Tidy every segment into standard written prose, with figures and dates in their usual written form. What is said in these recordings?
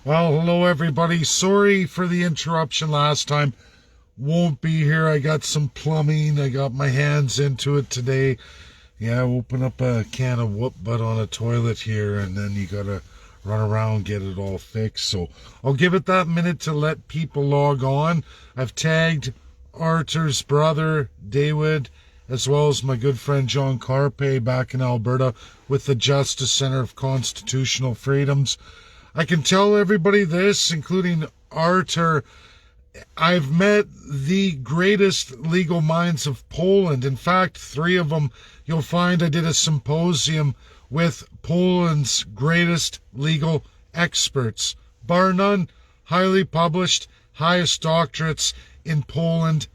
Well, hello everybody. Sorry for the interruption last time. Won't be here. I got some plumbing. I got my hands into it today. Yeah, open up a can of whoop butt on a toilet here, and then you gotta run around, get it all fixed. So I'll give it that minute to let people log on. I've tagged Artur's brother, Dawid, as well as my good friend John Carpay back in Alberta with the Justice Center of Constitutional Freedoms. I can tell everybody this, including Artur. I've met the greatest legal minds of Poland. In fact, 3 of them. You'll find I did a symposium with Poland's greatest legal experts. Bar none, highly published, highest doctorates in Poland,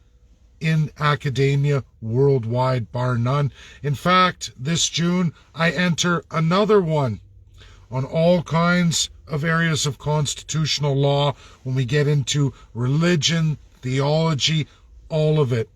in academia, worldwide, bar none. In fact, this June, I enter another one on all kinds of areas of constitutional law when we get into religion, theology, all of it.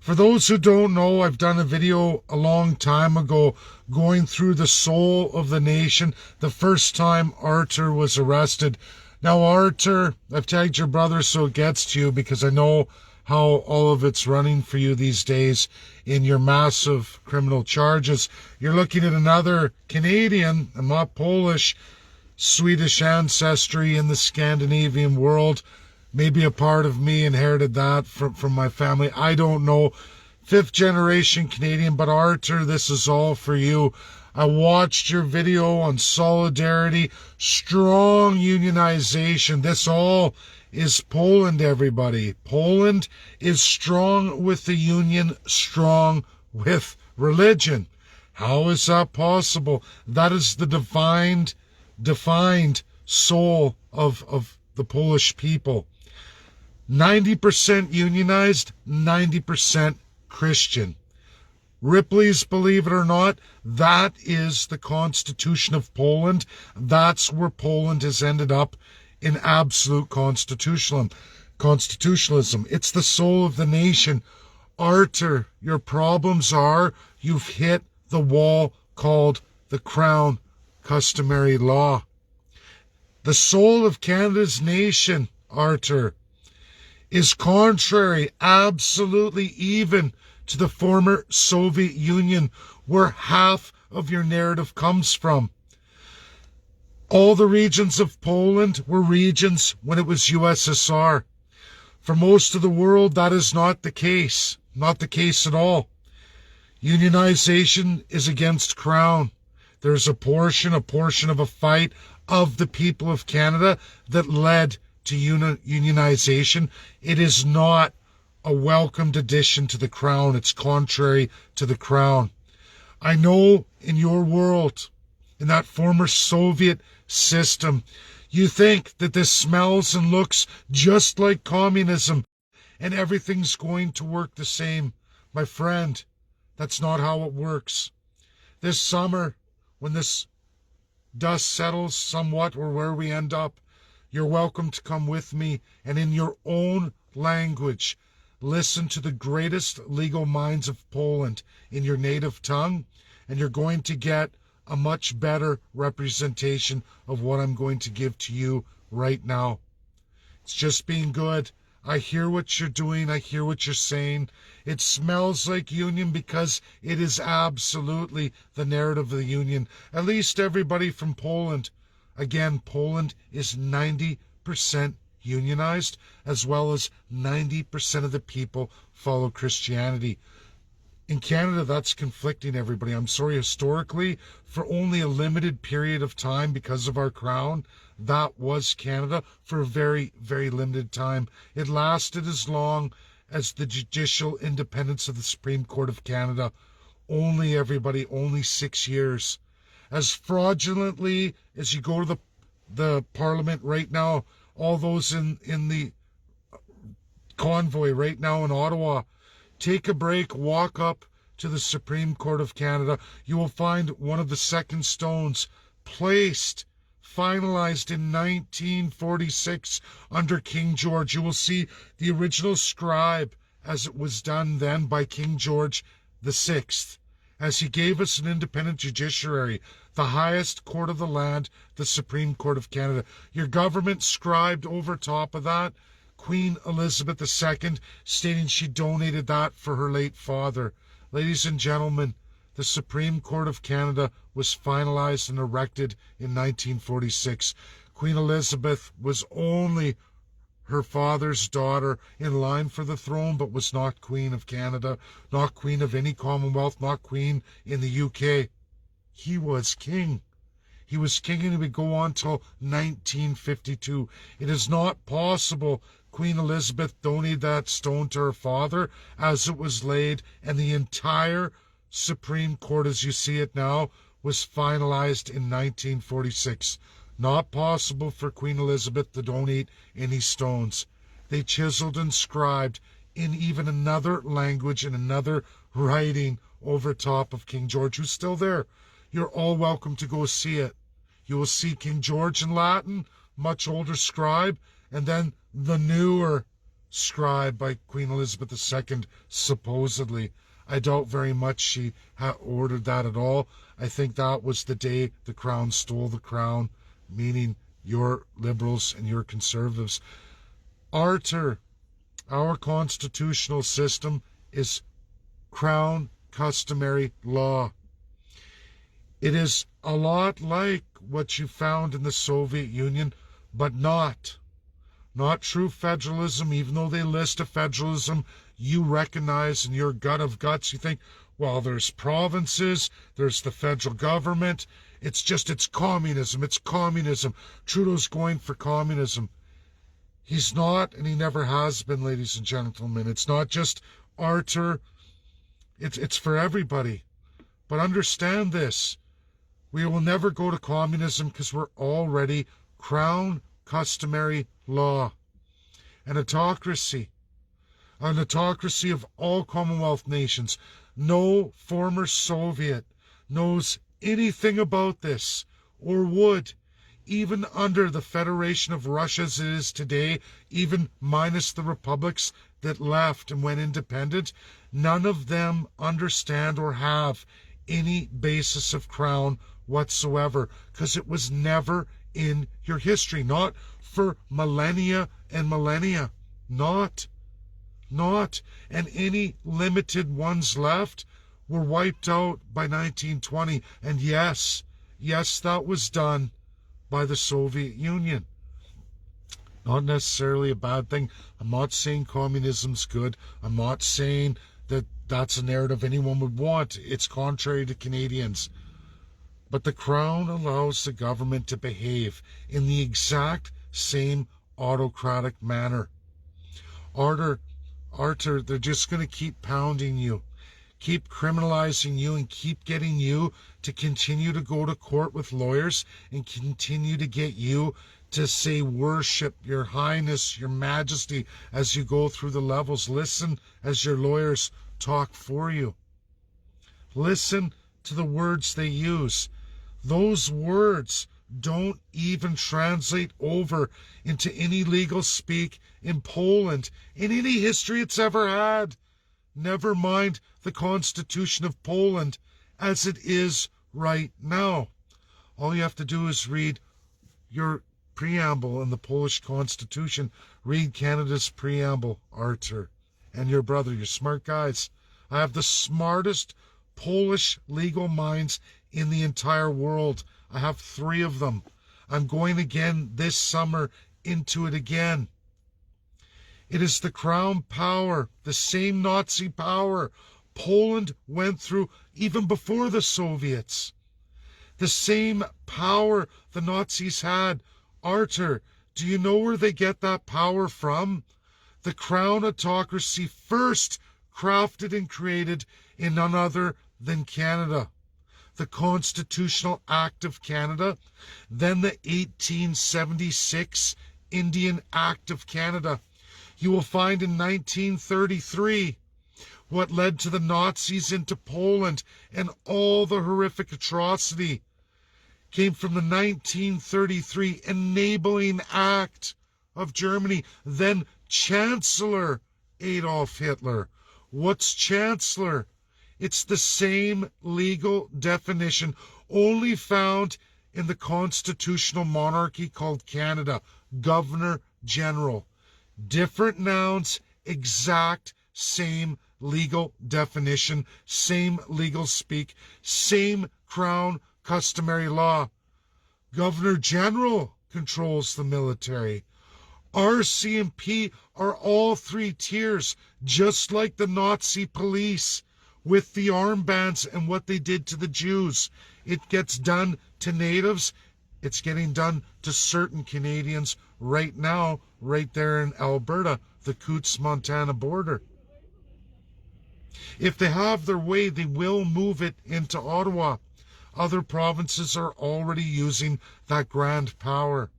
For those who don't know, I've done a video a long time ago going through the soul of the nation the first time Artur was arrested. Now, Artur, I've tagged your brother so it gets to you because I know how all of it's running for you these days in your massive criminal charges. You're looking at another Canadian, I'm not Polish, Swedish ancestry in the Scandinavian world. Maybe a part of me inherited that from my family. I don't know. 5th generation Canadian, but Artur, this is all for you. I watched your video on solidarity, strong unionization. This all is Poland, everybody. Poland is strong with the union, strong with religion. How is that possible? That is the defined soul of the Polish people. 90% unionized, 90% Christian. Ripley's, believe it or not, that is the Constitution of Poland. That's where Poland has ended up in absolute constitutionalism. It's the soul of the nation. Artur, your problems are you've hit the wall called the Crown customary law. The soul of Canada's nation, Artur, is contrary, absolutely even to the former Soviet Union, where half of your narrative comes from. All the regions of Poland were regions when it was USSR. For most of the world, that is not the case. Not the case at all. Unionization is against Crown. There's a portion of a fight of the people of Canada that led to unionization. It is not a welcomed addition to the Crown. It's contrary to the Crown. I know in your world, in that former Soviet system, you think that this smells and looks just like communism and everything's going to work the same. My friend, that's not how it works. This summer, when this dust settles somewhat or where we end up, you're welcome to come with me and in your own language, listen to the greatest legal minds of Poland in your native tongue, and you're going to get a much better representation of what I'm going to give to you right now. It's just being good. I hear what you're doing. I hear what you're saying. It smells like union because it is absolutely the narrative of the union. At least everybody from Poland. Again, Poland is 90% unionized, as well as 90% of the people follow Christianity. In Canada, that's conflicting, everybody. I'm sorry, historically, for only a limited period of time because of our crown, that was Canada for a very, very limited time. It lasted as long as the judicial independence of the Supreme Court of Canada. Only, everybody, only 6 years. As fraudulently as you go to the Parliament right now, all those in the convoy right now in Ottawa, take a break, walk up to the Supreme Court of Canada. You will find one of the second stones placed, finalized in 1946 under King George. You will see the original scribe as it was done then by King George VI. as he gave us an independent judiciary, the highest court of the land, the Supreme Court of Canada. Your government scribed over top of that Queen Elizabeth II, stating she donated that for her late father. Ladies and gentlemen, the Supreme Court of Canada was finalized and erected in 1946. Queen Elizabeth was only her father's daughter in line for the throne, but was not Queen of Canada, not Queen of any Commonwealth, not Queen in the UK. He was king. He was king, and he would go on till 1952. It is not possible Queen Elizabeth donated that stone to her father as it was laid, and the entire Supreme Court, as you see it now, was finalized in 1946. Not possible for Queen Elizabeth to donate any stones. They chiseled and scribed in even another language and another writing over top of King George, who's still there. You're all welcome to go see it. You will see King George in Latin, much older scribe, and then the newer scribe by Queen Elizabeth II, supposedly. I doubt very much she ordered that at all. I think that was the day the crown stole the crown, meaning your liberals and your conservatives. Artur, our constitutional system is crown customary law. It is a lot like what you found in the Soviet Union, but not true federalism. Even though they list a federalism, you recognize in your gut of guts, you think, well, there's provinces, there's the federal government. It's communism. It's communism. Trudeau's going for communism. He's not, and he never has been, ladies and gentlemen. It's not just Artur. It's for everybody. But understand this. We will never go to communism because we're already crown customary law. An autocracy of all Commonwealth nations. No former Soviet knows anything about this, or would, even under the Federation of Russia as it is today, even minus the republics that left and went independent. None of them understand or have any basis of crown whatsoever, because it was never in your history, not for millennia and millennia, not, and any limited ones left were wiped out by 1920, and yes, that was done by the Soviet Union. Not necessarily a bad thing. I'm not saying communism's good. I'm not saying that that's a narrative anyone would want. It's contrary to Canadians. But the Crown allows the government to behave in the exact same autocratic manner. Artur, they're just going to keep pounding you, keep criminalizing you, and keep getting you to continue to go to court with lawyers and continue to get you to say worship, your highness, your majesty as you go through the levels. Listen as your lawyers talk for you. Listen to the words they use. Those words don't even translate over into any legal speak in Poland in any history it's ever had. Never mind the Constitution of Poland as it is right now. All you have to do is read your preamble in the Polish Constitution. Read Canada's preamble, Artur. And your brother, you're smart guys. I have the smartest Polish legal minds in the entire world. I have 3 of them. I'm going again this summer into it again. It is the crown power, the same Nazi power Poland went through even before the Soviets. The same power the Nazis had. Artur, do you know where they get that power from? The crown autocracy first crafted and created in none other than Canada. The Constitutional Act of Canada, then the 1876 Indian Act of Canada. You will find in 1933 what led to the Nazis into Poland and all the horrific atrocity came from the 1933 Enabling Act of Germany, then Chancellor Adolf Hitler. What's Chancellor? It's the same legal definition, only found in the constitutional monarchy called Canada, Governor General. Different nouns, exact same legal definition, same legal speak, same crown customary law. Governor General controls the military. RCMP are all three tiers, just like the Nazi police with the armbands and what they did to the Jews. It gets done to natives. It's getting done to certain Canadians right now, right there in Alberta, the Coutts-Montana border. If they have their way, they will move it into Ottawa. Other provinces are already using that grand power.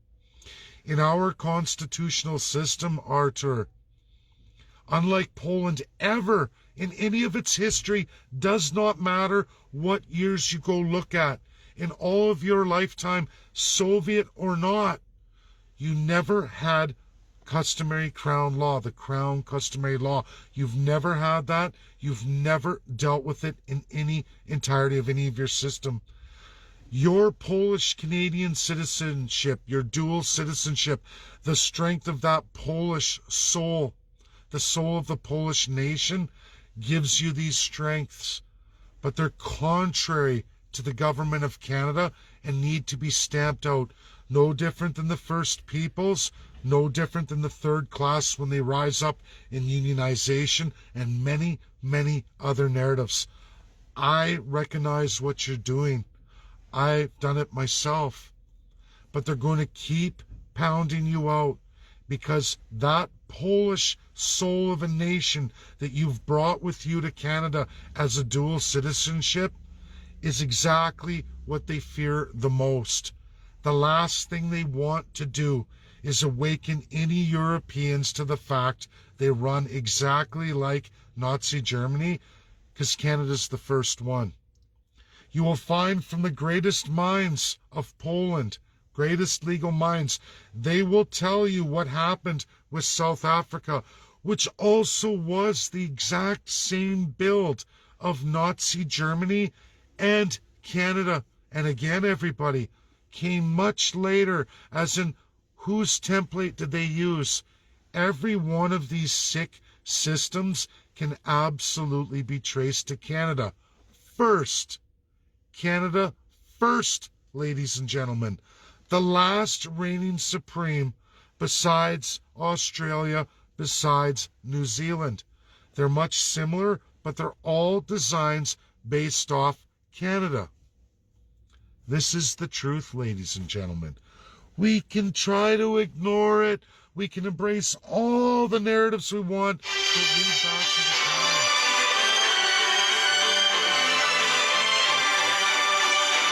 In our constitutional system, Artur, unlike Poland ever in any of its history, does not matter what years you go look at, in all of your lifetime, Soviet or not, you never had customary crown law, the crown customary law. You've never had that. You've never dealt with it in any entirety of any of your system. Your Polish-Canadian citizenship, your dual citizenship, the strength of that Polish soul, the soul of the Polish nation, gives you these strengths. But they're contrary to the government of Canada and need to be stamped out. No different than the First Peoples, no different than the third class when they rise up in unionization, and many, many other narratives. I recognize what you're doing. I've done it myself. But they're going to keep pounding you out because that Polish soul of a nation that you've brought with you to Canada as a dual citizenship is exactly what they fear the most. The last thing they want to do is awaken any Europeans to the fact they run exactly like Nazi Germany, because Canada's the first one. You will find from the greatest minds of Poland, greatest legal minds, they will tell you what happened with South Africa, which also was the exact same build of Nazi Germany and Canada. And again, everybody, came much later, as in whose template did they use? Every one of these sick systems can absolutely be traced to Canada. First, Canada first, ladies and gentlemen. The last reigning supreme besides Australia, besides New Zealand. They're much similar, but they're all designs based off Canada. This is the truth, ladies and gentlemen. We can try to ignore it. We can embrace all the narratives we want, but lead back to the past.